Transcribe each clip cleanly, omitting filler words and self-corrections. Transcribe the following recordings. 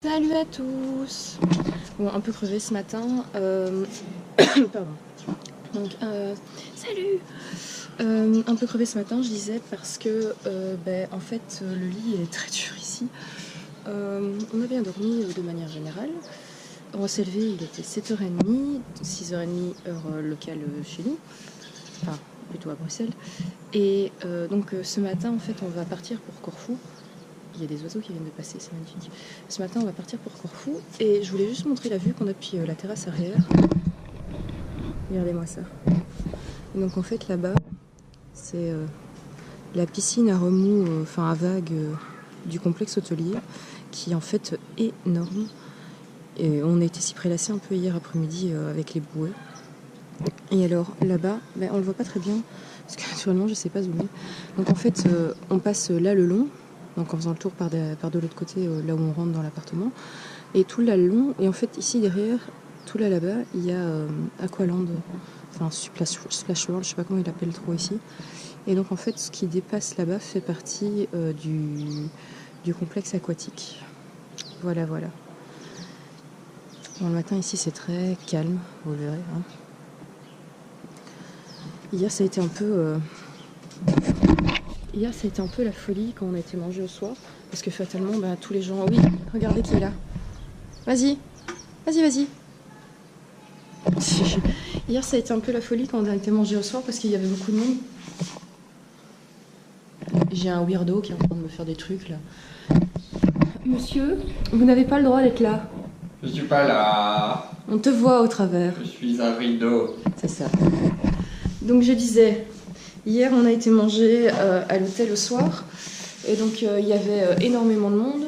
Salut à tous. Bon, un peu crevé ce matin. Pardon. Donc, salut. Un peu crevé ce matin, je disais, parce que, en fait, le lit est très dur ici. On a bien dormi de manière générale. On s'est levé, il était 7h30, 6h30 heure locale chez nous. Enfin, plutôt à Bruxelles. Et donc, ce matin, en fait, on va partir pour Corfou. Il y a des oiseaux qui viennent de passer, c'est magnifique. Ce matin, on va partir pour Corfou et je voulais juste montrer la vue qu'on a depuis la terrasse arrière. Regardez-moi ça. Et donc en fait, là-bas, c'est la piscine à remous, à vagues du complexe hôtelier, qui est en fait énorme. Et on a été s'y prélasser un peu hier après-midi avec les bouées. Et alors là-bas, on le voit pas très bien, parce que naturellement, je sais pas zoomer. Donc en fait, on passe là le long. Donc en faisant le tour par de l'autre côté, là où on rentre dans l'appartement. Et tout là le long, et en fait ici derrière, tout là-bas, il y a Aqualand, enfin Splash World, je sais pas comment il appelle trop ici. Et donc en fait ce qui dépasse là-bas fait partie du complexe aquatique. Voilà. Bon, le matin ici c'est très calme, vous verrez. Hein. Hier ça a été un peu... Hier, ça a été un peu la folie quand on a été manger au soir. Parce que fatalement, tous les gens... Oui, regardez qui est là. Vas-y. Hier, ça a été un peu la folie quand on a été manger au soir parce qu'il y avait beaucoup de monde. J'ai un weirdo qui est en train de me faire des trucs, là. Monsieur, vous n'avez pas le droit d'être là. Je suis pas là. On te voit au travers. Je suis un rideau. C'est ça. Donc, je disais... Hier, on a été manger à l'hôtel au soir, et donc il y avait énormément de monde.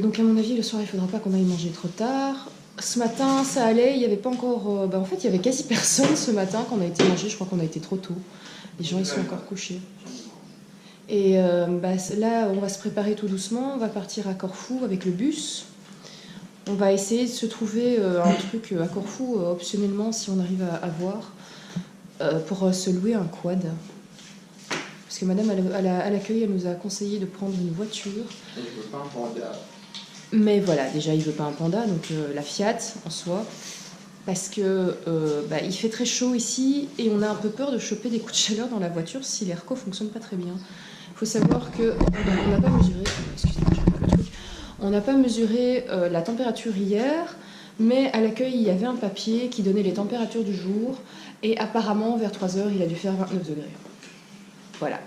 Donc à mon avis, le soir, il ne faudra pas qu'on aille manger trop tard. Ce matin, ça allait, il n'y avait pas encore... en fait, il y avait quasi personne ce matin quand on a été manger, je crois qu'on a été trop tôt. Les gens, ils sont encore couchés. Et là, on va se préparer tout doucement, on va partir à Corfou avec le bus. On va essayer de se trouver un truc à Corfou, optionnellement, si on arrive à voir. Pour se louer un quad. Parce que madame, à l'accueil, elle nous a conseillé de prendre une voiture. Il veut pas un panda. Mais voilà, déjà, il veut pas un panda, donc la Fiat en soi. Parce que il fait très chaud ici et on a un peu peur de choper des coups de chaleur dans la voiture si l'airco fonctionne pas très bien. Il faut savoir que on n'a pas mesuré... Excusez-moi, j'ai pas le truc. On n'a pas mesuré la température hier, mais à l'accueil, il y avait un papier qui donnait les températures du jour. Et apparemment, vers 3h, il a dû faire 29 degrés. Voilà.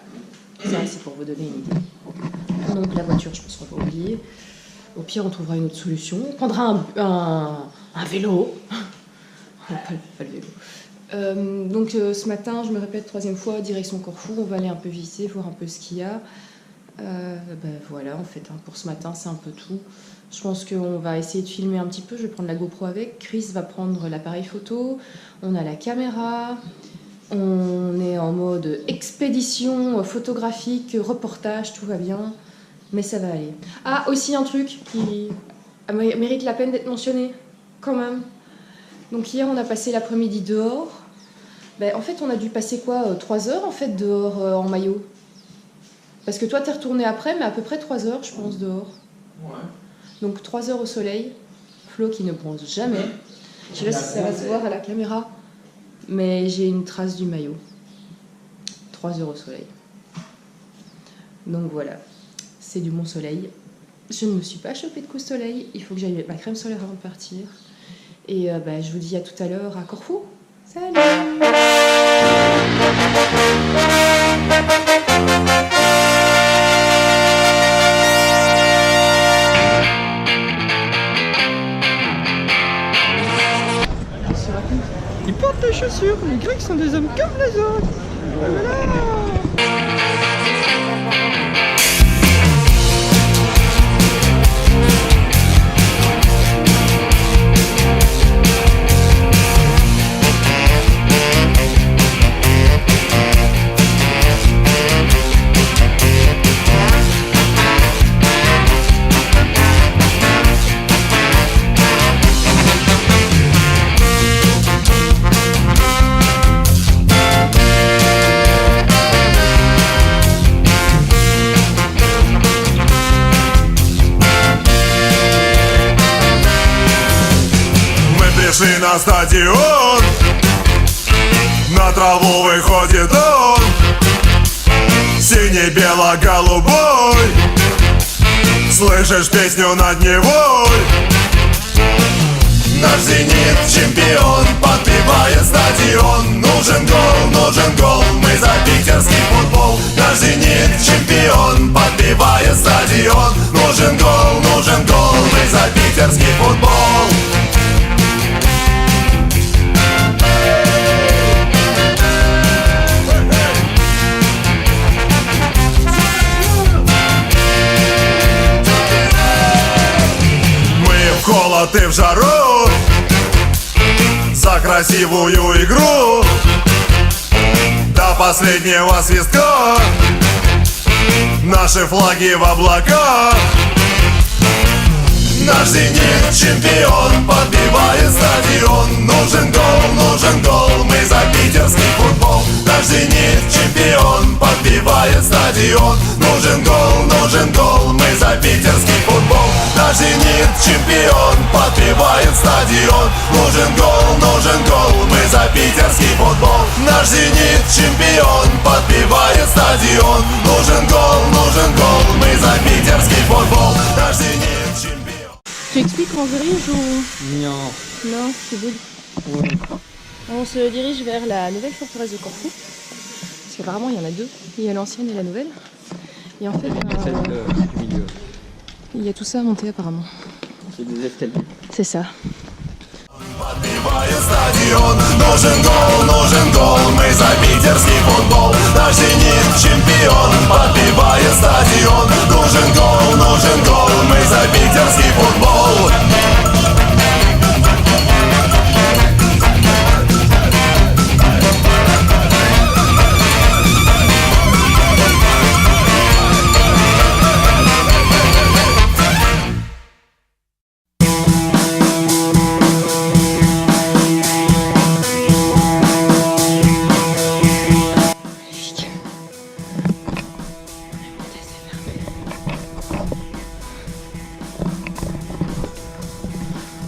Ça, c'est pour vous donner une idée. Donc la voiture, je pense qu'on va oublier. Au pire, on trouvera une autre solution. On prendra un vélo. pas le vélo. Donc ce matin, je me répète 3e fois, direction Corfou. On va aller un peu visiter, voir un peu ce qu'il y a. Voilà, en fait, pour ce matin, c'est un peu tout. Je pense qu'on va essayer de filmer un petit peu. Je vais prendre la GoPro avec. Chris va prendre l'appareil photo. On a la caméra. On est en mode expédition photographique, reportage, tout va bien. Mais ça va aller. Ah, aussi un truc qui mérite la peine d'être mentionné, quand même. Donc hier, on a passé l'après-midi dehors. En fait, on a dû passer 3 heures en fait dehors en maillot. Parce que toi, t'es retourné après, mais à peu près 3 heures, je pense, dehors. Ouais. Donc 3 heures au soleil. Flo qui ne bronze jamais. Je sais pas si ça va se voir à la caméra, mais j'ai une trace du maillot. 3 heures au soleil. Donc voilà, c'est du bon soleil. Je ne me suis pas chopée de coup de soleil. Il faut que j'aille mettre ma crème solaire avant de partir. Et je vous dis à tout à l'heure à Corfou. Salut! Ils portent des chaussures, les Grecs sont des hommes comme les autres. Voilà. на стадион, на траву выходит он, синий-бело-голубой. Слышишь песню над Невой? Наш «Зенит» чемпион, подбивает стадион. Нужен гол, мы за питерский футбол. Наш «Зенит» чемпион, подбивает стадион. Нужен гол, мы за питерский футбол. Мы в холод и в жару за красивую игру до последнего свистка. Наши флаги в облаках. Наш «Зенит» чемпион, подбивает стадион. Нужен гол, мы за питерский футбол. Наш «Зенит» чемпион, подбивает стадион. Нужен гол, мы за питерский футбол. Наш «Зенит» чемпион, подбивает стадион. Нужен гол, мы за питерский футбол. Наш «Зенит» чемпион, подбивает стадион. Нужен гол, мы за питерский футбол. Наш «Зенит» чемпион. Tu expliques quand on se dirige ou... Non. Non, c'est good. Ouais. On se dirige vers la nouvelle forteresse de Corfou. Parce qu'apparemment il y en a deux. Il y a l'ancienne et la nouvelle. Et en fait, Celle du milieu. il y a tout ça à monter apparemment. C'est des escaliers. C'est ça. Подбивает стадион. Нужен гол, мы за питерский футбол. Наш «Зенит» чемпион, подбивает стадион. Нужен гол, мы за питерский футбол.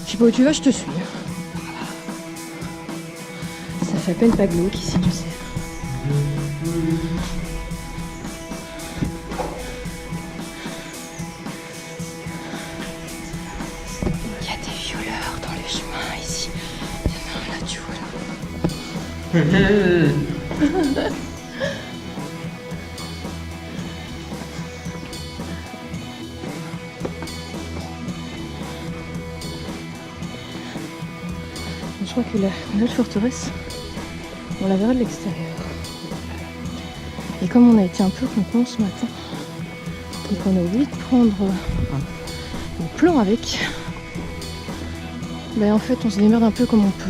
Je sais pas où tu vas, je te suis. Ça fait à peine pas glauque ici, tu sais. Il y a des violeurs dans les chemins ici. Il y en a un là, tu vois là. Je crois que la nouvelle forteresse, on la verra de l'extérieur. Et comme on a été un peu con ce matin, et qu'on a oublié de prendre le plan avec, ben en fait on se démerde un peu comme on peut.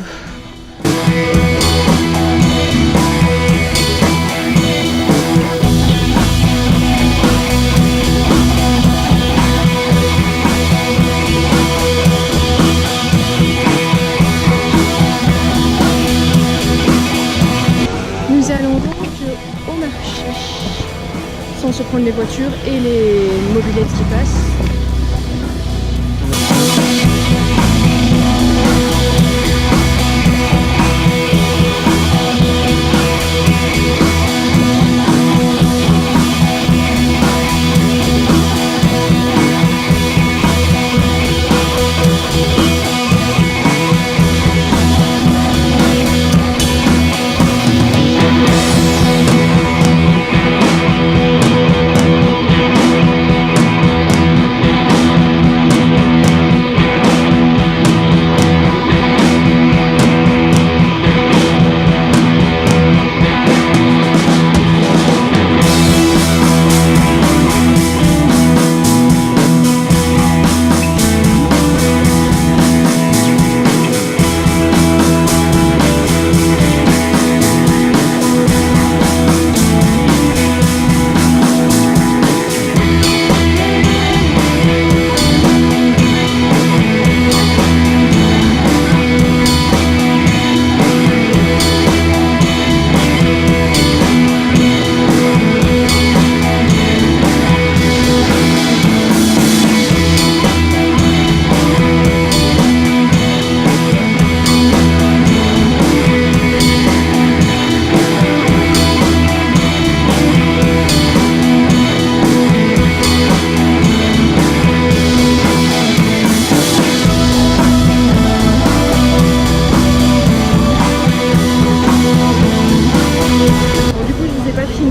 Nous allons donc au marché, sans se prendre les voitures et les mobylettes qui passent.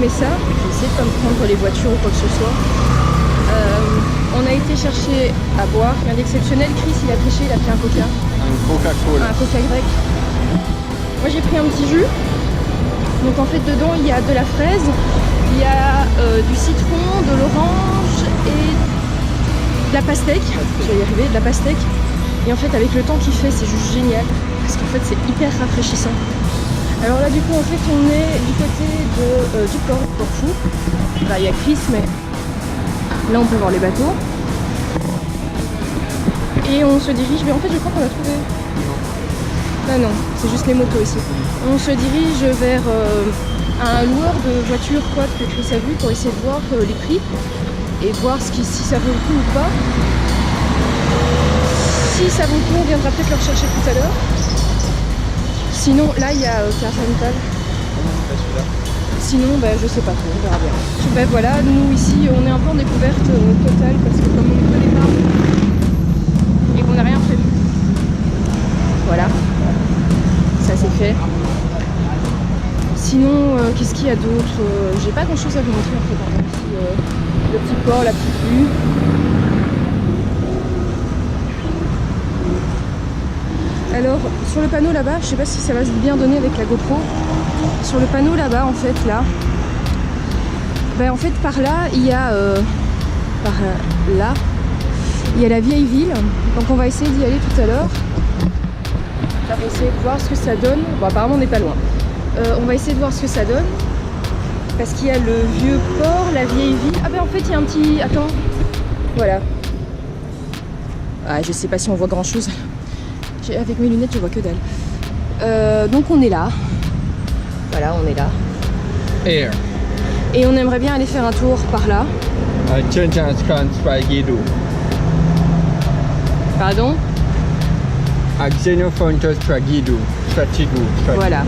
filmer ça. Je vais essayer de pas me prendre les voitures ou quoi que ce soit. On a été chercher à boire, rien d'exceptionnel. Chris, il a triché, il a pris un coca. Un Coca-Cola. Un coca grec. Moi j'ai pris un petit jus. Donc en fait dedans il y a de la fraise, il y a du citron, de l'orange et de la pastèque. Je vais y arriver, de la pastèque. Et en fait avec le temps qu'il fait c'est juste génial. Parce qu'en fait c'est hyper rafraîchissant. Alors là du coup en fait on est du côté du port de Corfou. Là il y a Chris mais là on peut voir les bateaux. Et on se dirige, mais en fait je crois qu'on a trouvé. Ah non, c'est juste les motos ici. On se dirige vers un loueur de voitures quad que Chris a vu pour essayer de voir les prix et voir si ça vaut le coup ou pas. Si ça vaut le coup, on viendra peut-être le rechercher tout à l'heure. Sinon, là il y a Car Rental. Sinon, je sais pas trop, on verra bien. Voilà, nous ici on est un peu en découverte totale parce que comme on ne connaît pas et qu'on n'a rien prévu. Voilà. Ça c'est fait. Sinon, qu'est-ce qu'il y a d'autre? J'ai pas grand chose à vous montrer en fait. Le petit port, la petite rue. Alors, sur le panneau là-bas, je sais pas si ça va se bien donner avec la GoPro. Sur le panneau là-bas, en fait, là. En fait, par là, il y a... par là, il y a la vieille ville. Donc on va essayer d'y aller tout à l'heure. On va essayer de voir ce que ça donne. Bon, apparemment on n'est pas loin. On va essayer de voir ce que ça donne. Parce qu'il y a le vieux port, la vieille ville. Ah en fait il y a un petit... Attends. Voilà. Ah, je sais pas si on voit grand chose. Avec mes lunettes je vois que dalle. Donc on est là. Voilà, on est là. Air. Et on aimerait bien aller faire un tour par là. Pardon? Voilà.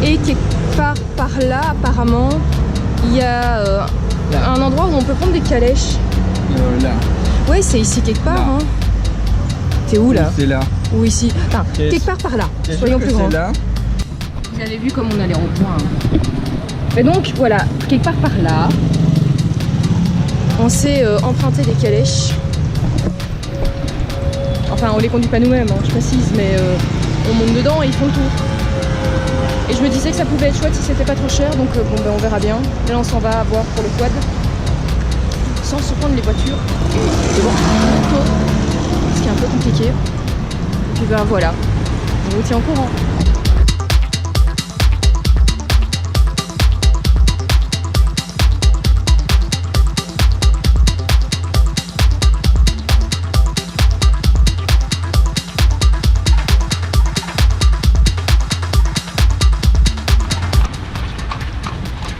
Et quelque part par là, apparemment, il y a un endroit où on peut prendre des calèches. Là. Ouais, c'est ici quelque part. Hein. T'es où là? C'est là. Ou ici? Enfin, quelque part par là. Soyons plus grands. Vous avez vu comme on allait au point. Et donc voilà, quelque part par là, on s'est emprunté des calèches. Enfin, on les conduit pas nous-mêmes, hein, je précise, mais on monte dedans et ils font le tour. Et je me disais que ça pouvait être chouette si c'était pas trop cher, donc on verra bien. Là, on s'en va voir pour le quad, sans se prendre les voitures. Et bon, ce qui est un peu compliqué. Et puis voilà, on vous tient au courant.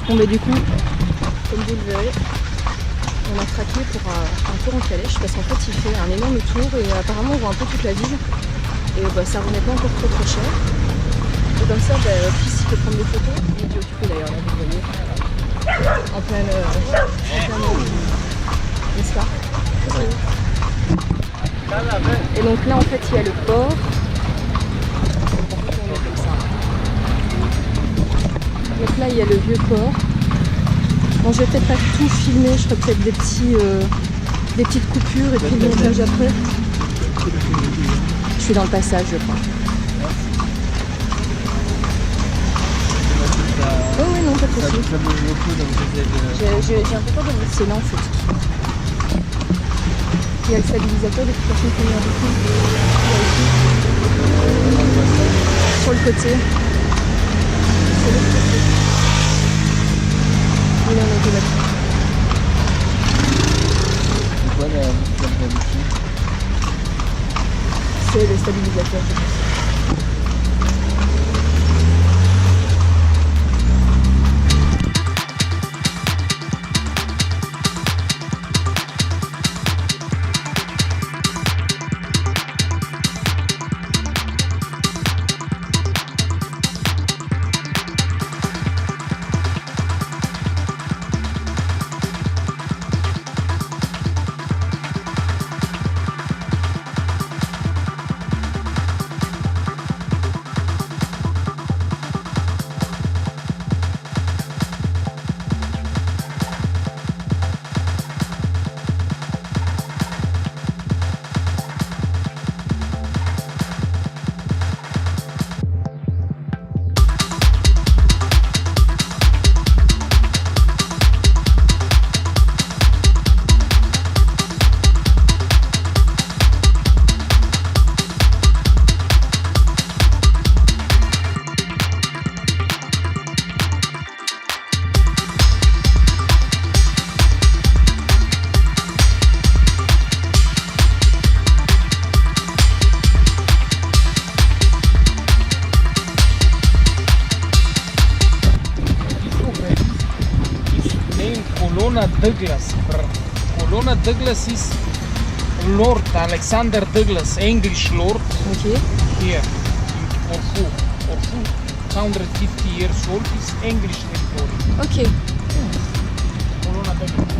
Bon du coup, comme vous le verrez, on a craqué pour un tour en calèche parce qu'en fait il fait un énorme tour et apparemment on voit un peu toute la ville et ça revenait pas encore trop cher. Et comme ça, Chris il peut prendre des photos, il est occupé d'ailleurs là, vous voyez, en pleine n'est-ce pas? Et donc là en fait il y a le port. Donc là il y a le vieux port. Bon, je vais peut-être pas tout filmer, je ferai peut-être des petites coupures et puis le montage après. Je suis dans le passage je crois. Oh oui non pas de soucis. J'ai un peu peur de me laisser là en fait. Il y a le stabilisateur de toute façon qui est sur le côté. Sur l'autre côté. Et là, on a été là-dessus. C'est le stabilisateur, je pense. name Colonna Douglas. Colonna Douglas is Lord Alexander Douglas, English Lord, Ok. here in Corfu. Corfu, 150 years old, is English territory. Ok. Colonna Douglas.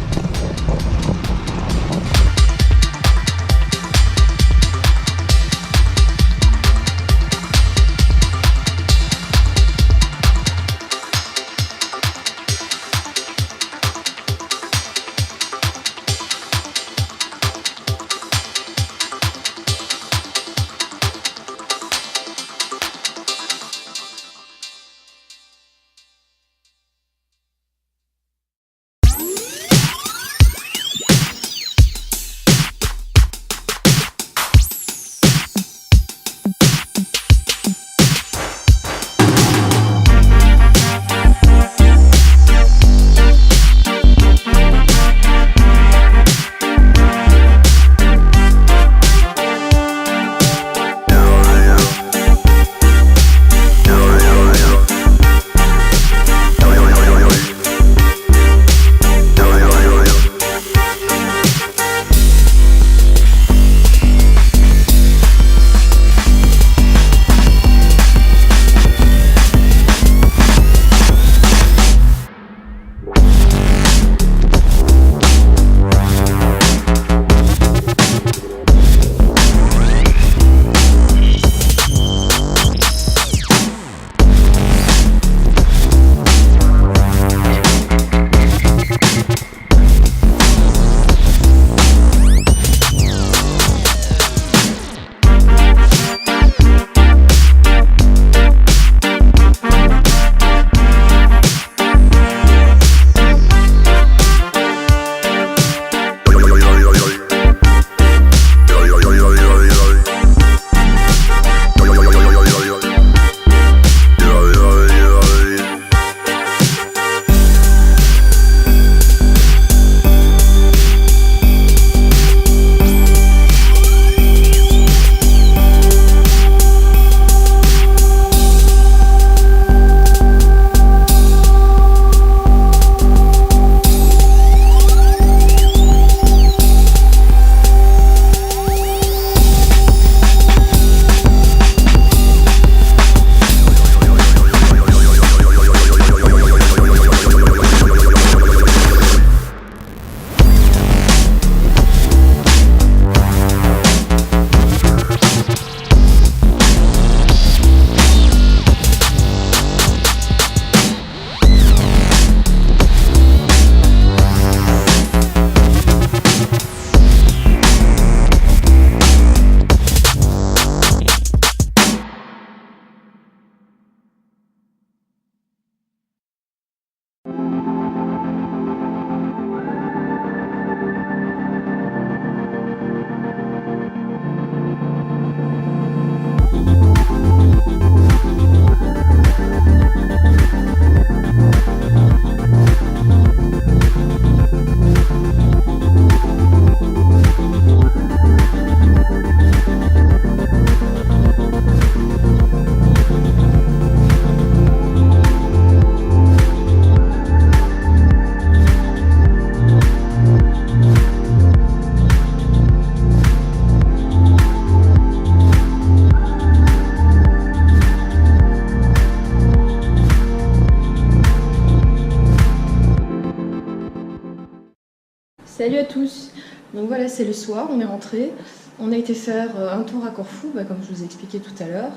Salut à tous. Donc voilà, c'est le soir, on est rentré. On a été faire un tour à Corfou, comme je vous ai expliqué tout à l'heure.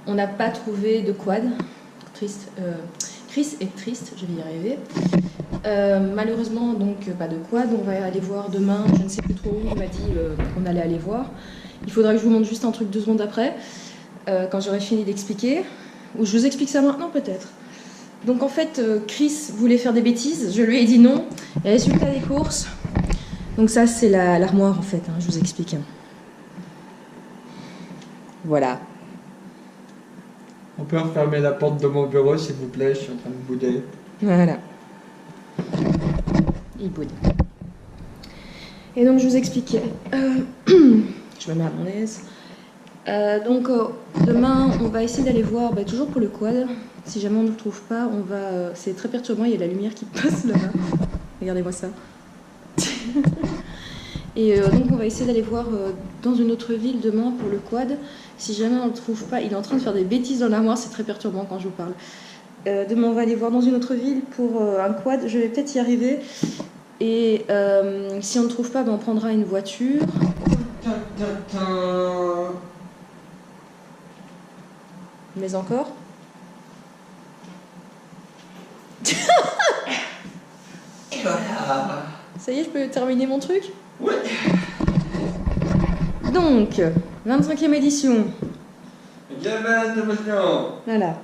On n'a pas trouvé de quad. Triste. Chris est triste, je vais y arriver. Malheureusement, donc pas de quad. On va aller voir demain, je ne sais plus trop où, on m'a dit qu'on allait aller voir. Il faudra que je vous montre juste un truc 2 secondes après, quand j'aurai fini d'expliquer. Ou je vous explique ça maintenant peut-être. Donc en fait, Chris voulait faire des bêtises, je lui ai dit non. Et résultat des courses. Donc ça, c'est l'armoire en fait, je vous explique. Voilà. On peut refermer la porte de mon bureau, s'il vous plaît, je suis en train de bouder. Voilà. Il boude. Et donc je vous expliquais. Je me mets à mon aise. Donc demain, on va essayer d'aller voir, toujours pour le quad. Si jamais on ne le trouve pas, on va. C'est très perturbant, il y a la lumière qui passe là-bas. Regardez-moi ça. Et donc on va essayer d'aller voir dans une autre ville demain pour le quad. Si jamais on ne le trouve pas, il est en train de faire des bêtises dans l'armoire, c'est très perturbant quand je vous parle. Demain on va aller voir dans une autre ville pour un quad, je vais peut-être y arriver. Et si on ne trouve pas, ben, on prendra une voiture. Mais encore. Ça y est, je peux terminer mon truc? Ouais. Donc, 25e édition. Voilà. Voilà.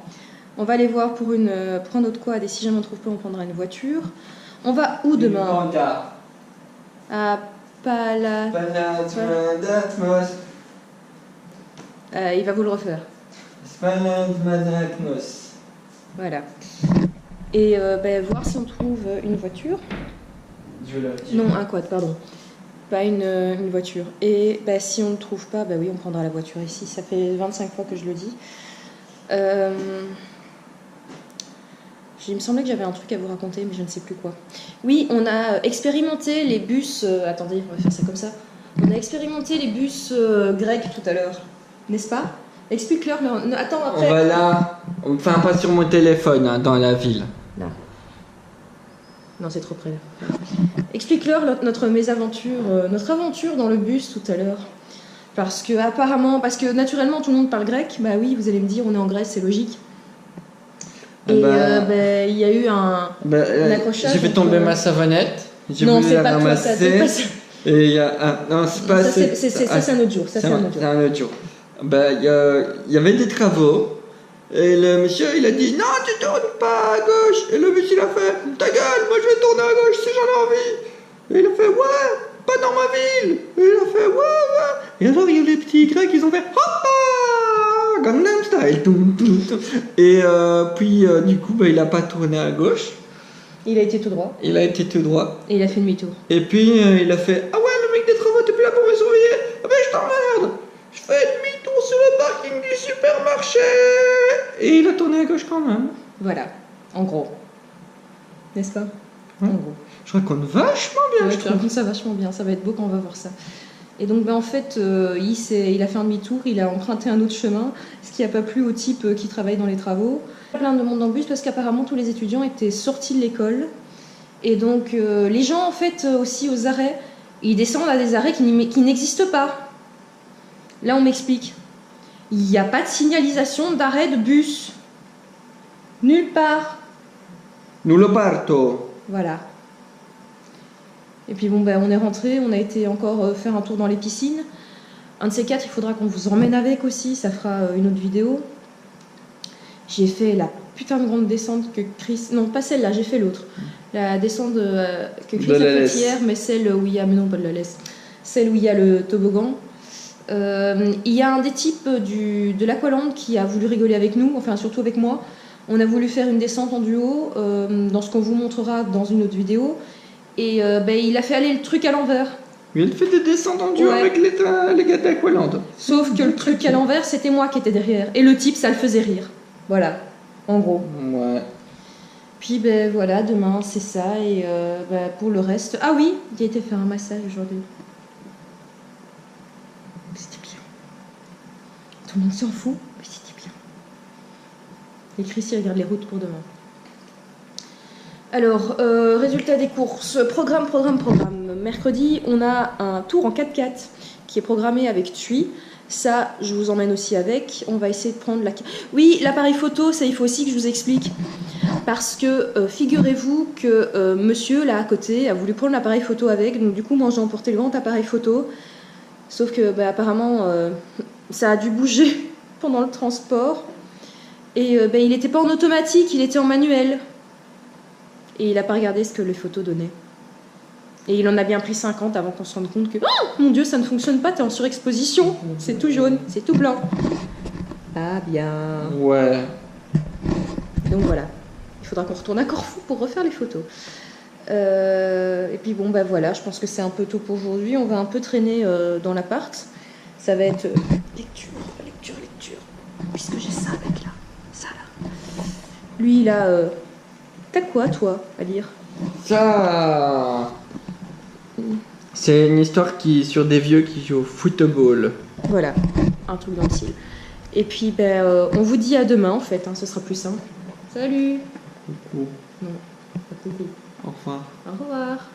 On va aller voir pour un autre quad et si jamais on ne trouve pas, on prendra une voiture. On va où demain? À Pala... il va vous le refaire. Voilà. Et ben, voir si on trouve une voiture. Non, un quad, pardon. Pas une voiture. Et ben, si on ne trouve pas, ben oui, on prendra la voiture ici. Ça fait 25 fois que je le dis. Il me semblait que j'avais un truc à vous raconter, mais je ne sais plus quoi. Oui, on a expérimenté les bus... attendez, on va faire ça comme ça. On a expérimenté les bus grecs tout à l'heure, n'est-ce pas? Explique-leur... Attends, après... On va là... Enfin, pas sur mon téléphone, hein, dans la ville. Là. Non, c'est trop près. Là. Explique-leur notre mésaventure, notre aventure dans le bus tout à l'heure. Parce que naturellement, tout le monde parle grec. Bah oui, vous allez me dire, on est en Grèce, c'est logique. Et il y a eu un accrochage. J'ai fait tomber ma savonnette. Non, c'est pas toi, ça, c'est pas ça. Et il y a un... Non, c'est pas... Ça, c'est un autre jour. Ça, c'est un autre jour. C'est un autre jour. Il y avait des travaux. Et le monsieur, il a dit « Non, tu tournes pas à gauche !» Et le monsieur, il a fait « Ta gueule, moi je vais tourner à gauche si j'en ai envie !» Et il a fait « Ouais, pas dans ma ville !» Et il a fait « Ouais, ouais !» Et alors, il y a les petits Grecs, ils ont fait « Hoppa Gangnam Style !» Et puis, du coup, il a pas tourné à gauche. Il a été tout droit. Il a été tout droit. Et il a fait demi-tour. Et puis, il a fait « Ah ouais, le mec des travaux, t'es plus là pour me surveiller !» Ah ben, je t'emmerde. Je fais demi-tour sur le parking du supermarché. Et il a tourné à gauche quand même. Voilà, en gros. N'est-ce pas? En gros. Je raconte vachement bien, Je raconte ça vachement bien, ça va être beau quand on va voir ça. Et donc en fait, il a fait un demi-tour, il a emprunté un autre chemin, ce qui n'a pas plu au type qui travaille dans les travaux. Plein de monde dans le bus parce qu'apparemment tous les étudiants étaient sortis de l'école. Et donc les gens en fait aussi aux arrêts, ils descendent à des arrêts qui n'existent pas. Là on m'explique. Il n'y a pas de signalisation d'arrêt de bus. Nulle part. Nullo parto. Voilà. Et puis bon, on est rentré, on a été encore faire un tour dans les piscines. Un de ces quatre, il faudra qu'on vous emmène avec aussi, ça fera une autre vidéo. J'ai fait la putain de grande descente que Chris... Non, pas celle-là, j'ai fait l'autre. La descente que Chris a faite hier, mais celle où il y a... Mais non, pas de la laisse. Celle où il y a le toboggan. Il y a un des types de l'Aqualand qui a voulu rigoler avec nous, enfin surtout avec moi. On a voulu faire une descente en duo, dans ce qu'on vous montrera dans une autre vidéo. Et il a fait aller le truc à l'envers. Il fait des descentes en duo avec les gars d'Aqualand. Sauf que le truc à l'envers, c'était moi qui étais derrière. Et le type, ça le faisait rire. Voilà, en gros. Ouais. Puis voilà, demain c'est ça. Et pour le reste... Ah oui, il a été faire un massage aujourd'hui. C'était bien. Tout le monde s'en fout, mais c'était bien. Et Chrissy regarde les routes pour demain. Alors, résultat des courses. Programme. Mercredi, on a un tour en 4x4 qui est programmé avec TUI. Ça, je vous emmène aussi avec. On va essayer de prendre la... Oui, l'appareil photo, ça, il faut aussi que je vous explique. Parce que figurez-vous que monsieur, là, à côté, a voulu prendre l'appareil photo avec. Donc, du coup, moi, j'ai emporté le grand appareil photo. Sauf que, apparemment, ça a dû bouger pendant le transport. Et il n'était pas en automatique, il était en manuel. Et il n'a pas regardé ce que les photos donnaient. Et il en a bien pris 50 avant qu'on se rende compte que oh, mon Dieu, ça ne fonctionne pas, t'es en surexposition. C'est tout jaune, c'est tout blanc. Pas bien. Ouais. Donc voilà. Il faudra qu'on retourne à Corfou pour refaire les photos. Et puis bon, voilà, je pense que c'est un peu tôt pour aujourd'hui. On va un peu traîner dans l'appart. Ça va être lecture. Puisque j'ai ça avec là. Ça là. Lui, il a... T'as quoi, toi, à lire? Ça, c'est une histoire sur des vieux qui jouent au football. Voilà, un truc dans le style. Et puis, on vous dit à demain, en fait, hein, ce sera plus simple. Salut. Coucou. Non, pas coucou. Enfin. Au revoir.